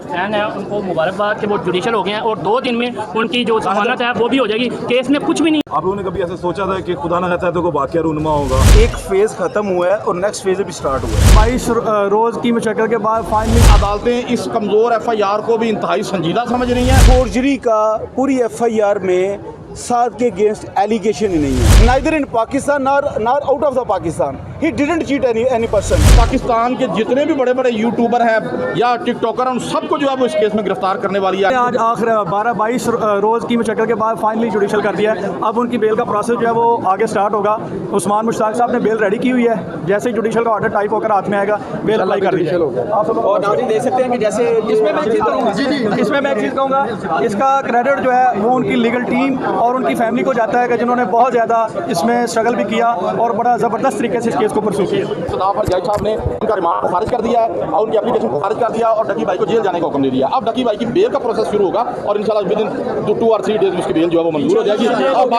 Fan है उनको मुबारकबाद कि वो जुडिशल हो गए हैं और 2 दिन में उनकी जो जमानत है वो भी हो जाएगी। केस में कुछ भी नहीं। आप लोगों ने कभी ऐसा सोचा था कि खुदा ना कहता है तो कोई वाक़या रूनुमा होगा? एक फेज़ ख़त्म हुआ है और नेक्स्ट फेज़ भी स्टार्ट हुआ है। 22 रोज़ की मशक्क़त के बाद फाइनली अदालतें इस कमज़ोर FIR को भी इंतहाई संजीदा समझ रही हैं। फोर्जरी का पूरी FIR में साद के अगेंस्ट एलिगेशन ही नहीं है, neither in Pakistan nor out of the Pakistan. He didn't cheat any person. Pakistan के जितने भी बड़े बड़े यूट्यूबर हैं या टिकटॉकर हैं उन सबको जो है वो इस केस में गिरफ्तार करने वाली है। आज आखिर 22 रोज़ की मशक्क़त के बाद फाइनली जुडिशल कर दिया है। अब उनकी बेल का प्रोसेस जो है वो आगे स्टार्ट होगा। उस्मान मुश्ताक साहब ने बेल रेडी की हुई है, जैसे ही जुडिशल का ऑर्डर टाइप होकर हाथ में आएगा बेल अप्लाई कर दी जाएगी। और नाज़रीन देख सकते हैं कि जैसे इसमें मैं एक चीज़ कहूँगा, इसका क्रेडिट जो है वो उनकी लीगल टीम और उनकी फैमिली को जाता है कि जिन्होंने बहुत ज़्यादा इसमें स्ट्रगल भी किया और बड़ा ज़बरदस्त तरीके से इस केस को परसू किया। जज साहब ने उनका रिमांड को खारिज कर दिया है और उनकी एप्लीकेशन को खारिज कर दिया और डकी भाई को जेल जाने का हुक्म दे दिया। अब डकी भाई की बेल का प्रोसेस शुरू होगा और इंशाल्लाह विद इन 2 और 3 डेज में उसकी बेल जो है वो मंजूर हो जाएगी। और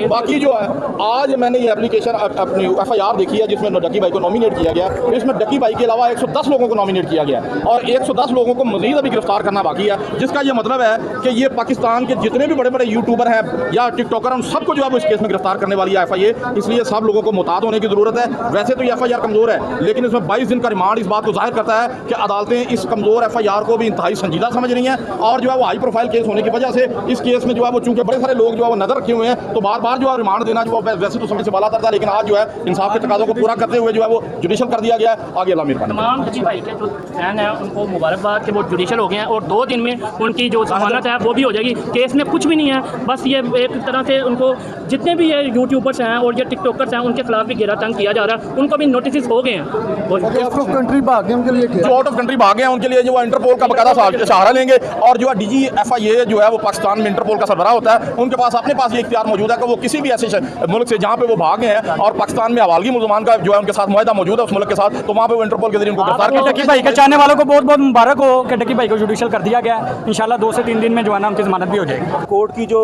बाकी जो है आज मैंने ये एप्लीकेशन अपनी FIR देखी है जिसमें डकी भाई को नॉमिनेट किया गया। इसमें डकी भाई के अलावा 110 लोगों को नॉमिनेट किया गया और 110 लोगों को मजीद अभी गिरफ्तार करना बाकी है, जिसका ये मतलब है कि ये पाकिस्तान के जितने भी बड़े बड़े यूट्यूबर हैं या टिकटॉकर हैं उन सबको जो है वो इस केस में गिरफ्तार करने वाली है FIA। इसलिए सब लोगों को मुताद होने की ज़रूरत है। वैसे तो ये FIR कमज़ोर है लेकिन इसमें 22 दिन का रिमांड इस बात को जाहिर करता है कि अदालतें इस कमज़ोर FIR को भी इंतहाई संजीदा समझ रही हैं और जो है वो हाई प्रोफाइल केस होने की वजह से इस केस में जो है वो चूंकि बड़े सारे लोग जो है वो नज़र रखे हुए हैं तो बार बार जो है रिमांड देना जो है वैसे तो समय से बाला था, लेकिन आज जो है इंसाफ के तकाज़ों को पूरा करते हुए जो है वो जुडिशल कर दिया गया है। आगे अल्लाह मेहरबानी। तमाम डकी भाई के जो फैन है उनको मुबारकबाद कि वो जुडिशल हो गए हैं और 2 दिन में उनकी जो जमानत है वो भी हो जाएगी। केस में कुछ भी नहीं है, बस ये एक तरह से उनको जितने भी ये यूट्यूबर्स हैं और ये टिकटॉकर्स हैं उनके खिलाफ भी घेरा तंग किया जा रहा है। उनको भी नोटिस हो गए हैं। आउट ऑफ कंट्री भाग गए उनके लिए जो आउट ऑफ कंट्री भाग गए हैं उनके लिए जो वो इंटरपोल का बकायदा सहारा लेंगे और जो है DG FIA जो है वो पाकिस्तान में इंटरपोल का सरबराह होता है, उनके पास अपने पास ये इख्तियार मौजूद है कि वो किसी भी ऐसे मुल्क से जहाँ पे वो भाग गए हैं और पाकिस्तान में हवालगी मुसलमान का जो है उनके साथ मुआहदा मौजूद है उस मुल्क के साथ, तो वहाँ पे वो इंटरपोल के जरिए उनको गिरफ्तार कर। डकी भाई के चाहने वालों को बहुत बहुत मुबारक हो कि डकी भाई को जुडिशल कर दिया गया। इंशाल्लाह 2 से 3 दिन में जो है ना उनकी जमानत भी हो जाएगी। कोर्ट की जो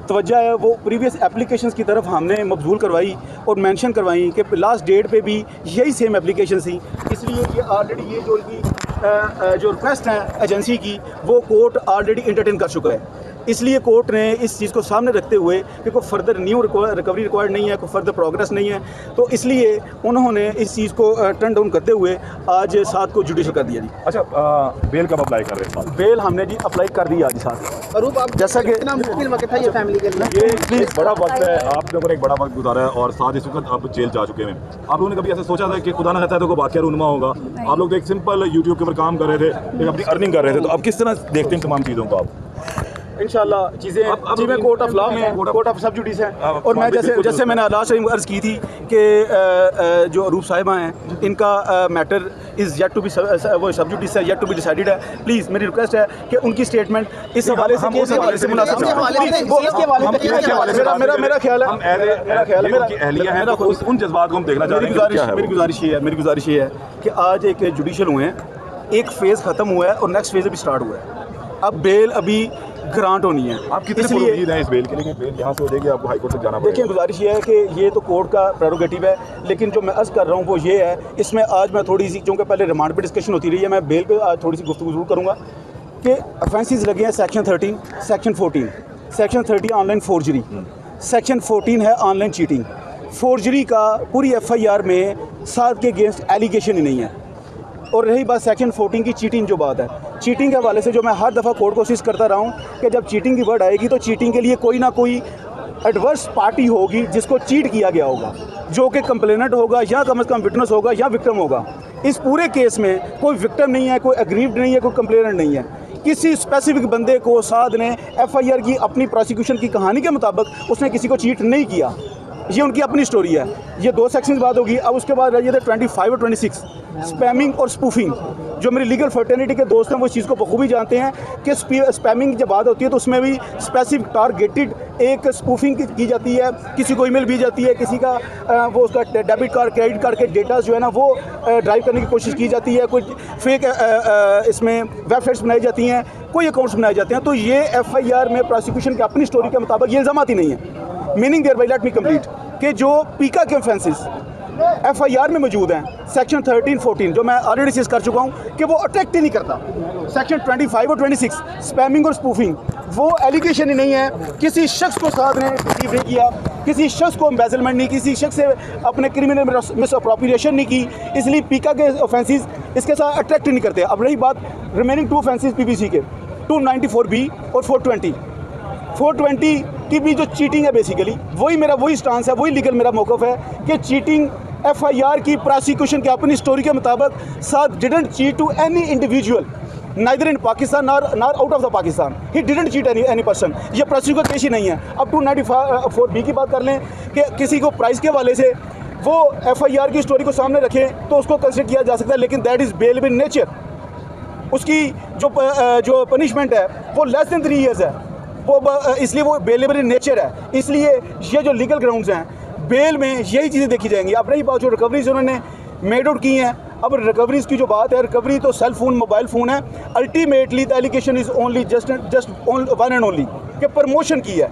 तवज्जो है वो प्रीवियस एप्लीकेशंस की तरफ हमने मबजूल करवाई और मेंशन करवाई कि लास्ट डेट पे भी यही सेम एप्लीकेशन थी। इसलिए कि ऑलरेडी ये जो उनकी जो रिक्वेस्ट है एजेंसी की वो कोर्ट ऑलरेडी एंटरटेन कर चुका है। इसलिए कोर्ट ने इस चीज़ को सामने रखते हुए कि कोई फर्दर न्यू रिकवरी रिक्वायर्ड नहीं है, कोई फर्दर प्रोग्रेस नहीं है, तो इसलिए उन्होंने इस चीज़ को टर्न डाउन करते हुए आज 7 को जुडिशल कर दिया जी। अच्छा, बेल कब अप्लाई कर रहे हैं? बेल हमने जी अप्लाई कर दिया आज 7। अरूप आप जैसा कि मुश्किल वक्त था ये फैमिली के लिए, ये एक बड़ा वक्त है, आप लोगों ने एक बड़ा वक्त गुजारा है और साथ इस वक्त आप जेल जा चुके हैं। आप लोगों ने कभी ऐसा सोचा था कि खुदा ना कहता है तो कोई वाक़या रूनुमा होगा? आप लोग तो एक सिंपल यूट्यूब के ऊपर काम कर रहे थे, एक अपनी अर्निंग कर रहे थे, तो अब किस तरह देखते हैं तमाम चीज़ों को आप? इंशाल्लाह चीज़ें जी में कोर्ट ऑफ लॉ में कोर्ट ऑफ सब जुडिस है। और मैं जैसे मैंने लास्ट टाइम अर्ज़ की थी कि जो अरूप साहिबा हैं इनका matter is yet to be वो सब जुडिस है, येट टू बी डिसाइडेड है। प्लीज़ मेरी रिक्वेस्ट है कि उनकी स्टेटमेंट इस हवाले से केस के हवाले से मुनासिब मेरा ख्याल है उन जज्बात को हम देखना चाह रहे हैं। मेरी गुजारिश ये है कि आज एक जुडिशल हुए हैं, एक फेज़ ख़त्म हुआ है और नेक्स्ट फेज़ अभी स्टार्ट हुआ है। अब बेल अभी ग्रांट होनी है। आप कितने उम्मीद हैं इस बेल के लिए? बेल यहाँ से हो जाएगी, आपको हाई कोर्ट तक जाना पड़ेगा? देखिए, गुजारिश ये है कि ये तो कोर्ट का प्रेरोगेटिव है, लेकिन जो मैं अर्ज़ कर रहा हूँ वो ये है, इसमें आज मैं थोड़ी सी, क्योंकि पहले रिमांड पे डिस्कशन होती रही है, मैं बेल पे आज थोड़ी सी गुफ्तगू ज़रूर करूँगा कि ऑफेंसेस लगे हैं section 13, section 14। Section 13 online forgery, section 14 है ऑनलाइन चीटिंग। फोर्जरी का पूरी FIR में साद के अगेंस्ट एलिगेशन ही नहीं है। और रही बात सेक्शन 14 की चीटिंग जो बात है, चीटिंग के हवाले से जो मैं हर दफ़ा कोर्ट कोशिश करता रहा हूँ कि जब चीटिंग की वर्ड आएगी तो चीटिंग के लिए कोई ना कोई एडवर्स पार्टी होगी जिसको चीट किया गया होगा, जो कि कंप्लेनेंट होगा या कम से कम विटनेस होगा या विक्टिम होगा। इस पूरे केस में कोई विक्टिम नहीं है, कोई एग्रीव्ड नहीं है, कोई कंप्लेनेंट नहीं है। किसी स्पेसिफिक बंदे को साद ने FIR की अपनी प्रोसिक्यूशन की कहानी के मुताबिक उसने किसी को चीट नहीं किया। ये उनकी अपनी स्टोरी है। ये 2 सेक्शन बात होगी। अब उसके बाद रहिए थे 25 और 26 स्पैमिंग और स्पूफिंग। जो मेरी लीगल फर्टर्निटी के दोस्त हैं वो इस चीज़ को बखूबी जानते हैं कि स्पैमिंग जब बात होती है तो उसमें भी स्पेसिफिक टारगेटेड एक स्पूफिंग की जाती है, किसी को ईमेल भेजी जाती है, किसी का वो उसका डेबिट कार्ड क्रेडिट कार्ड के डेटा जो है ना वो ड्राइव करने की कोशिश की जाती है, कोई फेक इसमें वेबसाइट्स बनाई जाती हैं, कोई अकाउंट्स बनाए जाते हैं। तो ये FIR में प्रोसिक्यूशन की अपनी स्टोरी के मुताबिक ये इल्ज़ामात ही नहीं है। Meaning thereby let me complete कि जो पीका के ऑफेंसेस FIR में मौजूद हैं सेक्शन 13-14 जो मैं ऑलरेडी डिस्कस कर चुका हूँ कि वो अट्रैक्ट ही नहीं करता। सेक्शन 25 और 26 स्पैमिंग और स्पूफिंग, वो एलिगेशन ही नहीं है। किसी शख्स को साथ ने रिसीव नहीं किया, किसी शख्स को एम्बेजलमेंट नहीं, किसी शख्स से अपने क्रिमिनल मिस अप्रोप्रिएशन नहीं की, इसलिए पीका के ऑफेंसेस इसके साथ अट्रैक्ट नहीं करते। अब रही बात रिमेनिंग 2 ऑफेंसेस PPC के 294B और 420 की भी जो चीटिंग है, बेसिकली वही स्टांस है, वही लीगल मेरा मौक़िफ़ है कि चीटिंग FIR की प्रोसिक्यूशन के अपनी स्टोरी के मुताबिक साथ didn't cheat to any individual neither in Pakistan nor out of the Pakistan, he didn't cheat any person. ये प्रोसिक्यूशन केस ही नहीं है। अब 294B की बात कर लें कि किसी को प्राइस के हवाले से वो FIR की स्टोरी को सामने रखें तो उसको कंसिडर किया जा सकता है, लेकिन that is bail in nature. उसकी जो पनिशमेंट है वो लेस देन 3 ईयर्स है, वो इसलिए वो बेलेबल इन नेचर है। इसलिए ये जो लीगल ग्राउंड्स हैं बेल में यही चीज़ें देखी जाएंगी। अब रही बात जो रिकवरीज उन्होंने मेड आउट की हैं, अब रिकवरीज की जो बात है, रिकवरी तो सेल फोन, मोबाइल फ़ोन है। Ultimately the allegation is only just one and only कि प्रमोशन की है।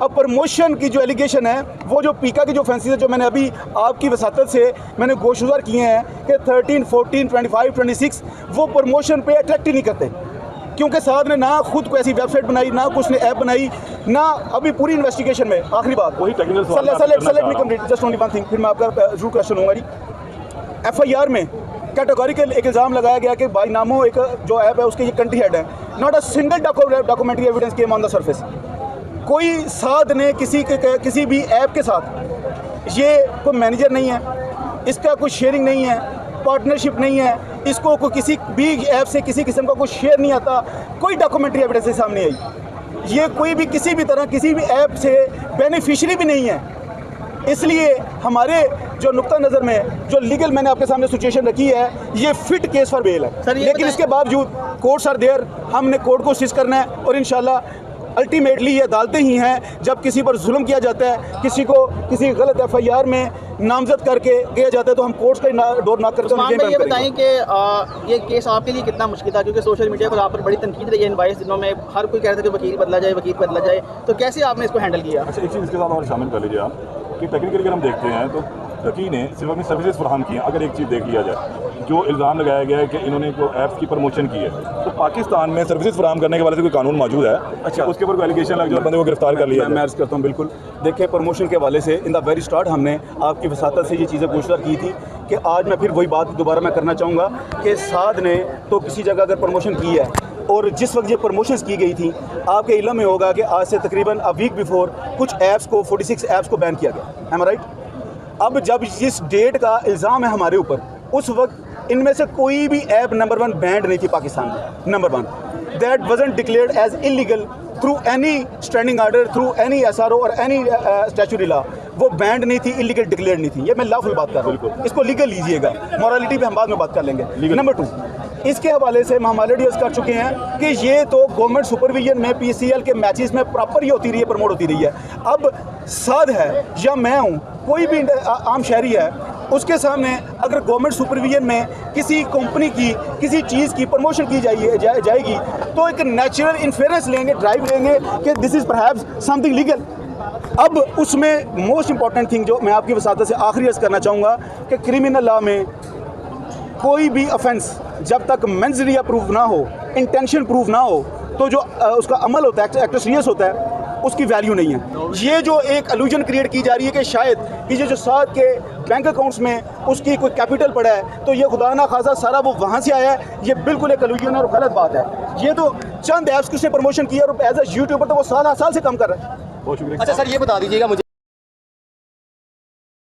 अब प्रमोशन की जो एलिगेशन है, वो जो पीका की जो ऑफेंसेस है जो मैंने अभी आपकी वसातत से मैंने गोशुजार किए हैं कि 13, 14, 25, 26 वो प्रमोशन पे अट्रैक्ट ही नहीं करते, क्योंकि साथ ने ना खुद को ऐसी वेबसाइट बनाई, ना कुछ ने ऐप बनाई, ना अभी पूरी इन्वेस्टिगेशन में। आखिरी बात वही technical just only one thing, फिर मैं आपका जरूर क्वेश्चन होगा जी। FIR में कैटेगोरिकल एक इल्ज़ाम लगाया गया कि बाई नामो एक जो ऐप है उसके ये कंट्री हेड है। Not a single documentary evidence came on the surface. कोई साथ ने किसी भी ऐप के साथ, ये कोई मैनेजर नहीं है, इसका कोई शेयरिंग नहीं है, पार्टनरशिप नहीं है, इसको कोई किसी भी ऐप से किसी किस्म का कोई शेयर नहीं आता, कोई डॉक्यूमेंट्री एविडेंस से सामने आई। ये कोई भी किसी भी तरह किसी भी ऐप से बेनिफिशियरी भी नहीं है। इसलिए हमारे जो नुक्ता नज़र में जो लीगल मैंने आपके सामने सिचुएशन रखी है, ये फिट केस फॉर बेल है। लेकिन इसके बावजूद कोर्ट्स आर देयर, हमने कोर्ट को असिस्ट करना है और इंशाल्लाह अल्टीमेटली ये अदालतें ही हैं जब किसी पर जुल्म किया जाता है, किसी को किसी गलत FIR में नामजद करके किया जाता है तो हम कोर्ट्स का डोर नॉक करते हैं। ये बताएं कि ये केस आपके लिए कितना मुश्किल था, क्योंकि सोशल मीडिया पर आप पर बड़ी तनकीद रही है इन 22 दिनों में। हर कोई कह रहा था कि वकील बदला जाए, तो कैसे आपने इसको हैंडल किया? अच्छा, एक चीज़ इसके साथ और शामिल कर लीजिए आप कि टेक्निकली अगर हम देखते हैं तो रकी ने सिर्फ अपनी सर्विसेज फराहम की हैं। अगर एक चीज़ देख लिया जाए, जो इल्ज़ाम लगाया गया है कि इन्होंने को ऐप्स की प्रमोशन की है, तो पाकिस्तान में सर्विसेज फराहम करने के वाले से कोई कानून मौजूद है? अच्छा, उसके ऊपर कोई एलिगेशन लग जाए, बंदे को गिरफ्तार कर लिया। मैं अर्ज़ करता हूँ, बिल्कुल देखिए, प्रमोशन के हवाले से इन द वेरी स्टार्ट हमने आपकी वसातत से ये चीज़ें गुज़र की थी कि आज मैं फिर वही बात दोबारा मैं करना चाहूँगा कि साद ने तो किसी जगह अगर प्रमोशन की है और जिस वक्त ये प्रमोशंस की गई थी, आपके इल्म में होगा कि आज से तकरीबन अ वीक बिफोर कुछ ऐप्स को 46 ऐप्स को बैन किया गया। एम आई राइट? अब जब जिस डेट का इल्ज़ाम है हमारे ऊपर, उस वक्त इनमें से कोई भी ऐप नंबर 1 बैंड नहीं थी पाकिस्तान में। Number 1 that wasn't declared as illegal through any standing order, through any SRO और एनी स्टैट्यूटरी लॉ। वो बैंड नहीं थी, इलीगल डिक्लेयर्ड नहीं थी। ये मैं लॉफुल बात कर रहा हूँ, इसको लीगल लीजिएगा, मॉरलिटी पे हम बाद में बात कर लेंगे। नंबर 2, इसके हवाले से हम ऑलरेडी कर चुके हैं कि ये तो गवर्नमेंट सुपरविजन में PCL के मैचेस में प्रॉपर ही होती रही है, प्रमोट होती रही है। अब साद है या मैं हूँ, कोई भी आम शहरी है, उसके सामने अगर गवर्नमेंट सुपरविजन में किसी कंपनी की किसी चीज़ की प्रमोशन की जाएगी तो एक नेचुरल इन्फेरेंस लेंगे, ड्राइव लेंगे कि this is perhaps something legal. अब उसमें मोस्ट इंपॉर्टेंट थिंग जो मैं आपकी वसातत से आखिरी अर्ज़ करना चाहूँगा कि क्रिमिनल लॉ में कोई भी ऑफेंस जब तक मेंजरिया प्रूव ना हो, इंटेंशन प्रूव ना हो, तो जो उसका अमल होता है, एक्ट सीरियस होता है, उसकी वैल्यू नहीं है। ये जो एक एल्यूजन क्रिएट की जा रही है कि शायद कि ये जो साथ के बैंक अकाउंट्स में उसकी कोई कैपिटल पड़ा है तो ये खुदा ना खासा सारा वो वहाँ से आया है, ये बिल्कुल एक एल्यूजन और गलत बात है। ये तो चंद ऐप्स किसने प्रमोशन किया और एज ए यूट्यूबर तो वो साल से काम कर रहा है। बहुत शुक्रिया। अच्छा सर, ये बता दीजिएगा मुझे